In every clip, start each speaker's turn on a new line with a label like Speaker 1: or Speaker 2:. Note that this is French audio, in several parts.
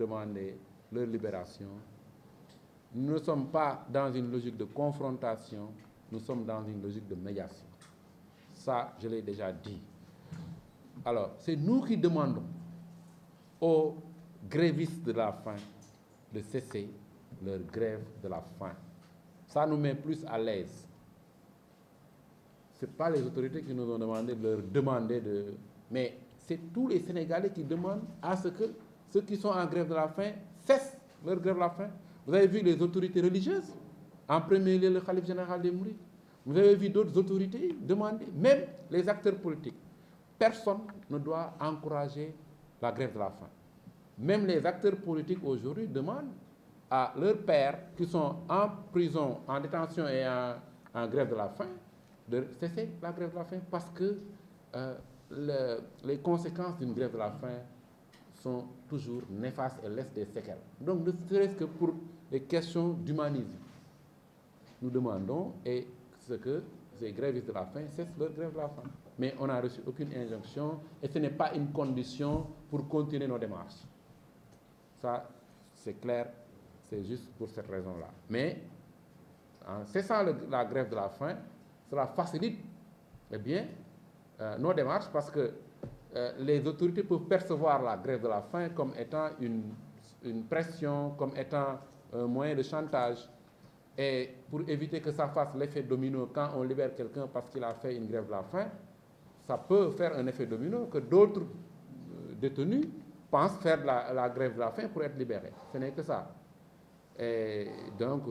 Speaker 1: demander leur libération. Nous ne sommes pas dans une logique de confrontation, nous sommes dans une logique de médiation. Ça, je l'ai déjà dit. Alors, c'est nous qui demandons aux grévistes de la faim de cesser leur grève de la faim. Ça nous met plus à l'aise. Ce n'est pas les autorités qui nous ont demandé de leur demander de... Mais c'est tous les Sénégalais qui demandent à ce que ceux qui sont en grève de la faim cessent leur grève de la faim. Vous avez vu les autorités religieuses, en premier lieu le khalife général des Mourides. Vous avez vu d'autres autorités demander, même les acteurs politiques. Personne ne doit encourager la grève de la faim. Même les acteurs politiques aujourd'hui demandent à leurs pairs qui sont en prison, en détention et en grève de la faim, de cesser la grève de la faim parce que les conséquences d'une grève de la faim sont toujours néfastes et laissent des séquelles. Donc, ne serait-ce que pour les questions d'humanisme, nous demandons que ces grévistes de la faim cessent leur grève de la faim. Mais on n'a reçu aucune injonction et ce n'est pas une condition pour continuer nos démarches. Ça, c'est clair, c'est juste pour cette raison-là. Mais en cessant la grève de la faim, cela facilite nos démarches parce que les autorités peuvent percevoir la grève de la faim comme étant une pression, comme étant un moyen de chantage. Et pour éviter que ça fasse l'effet domino quand on libère quelqu'un parce qu'il a fait une grève de la faim, ça peut faire un effet domino que d'autres détenus pensent faire la grève de la faim pour être libérés. Ce n'est que ça. Et donc,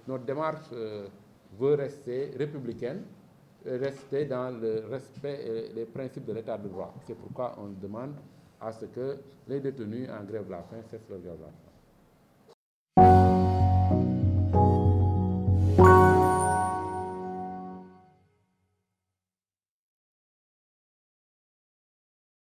Speaker 1: notre démarche veut rester républicaine, rester dans le respect et les principes de l'état de droit. C'est pourquoi on demande à ce que les détenus en grève de la faim cessent leur grève de la faim.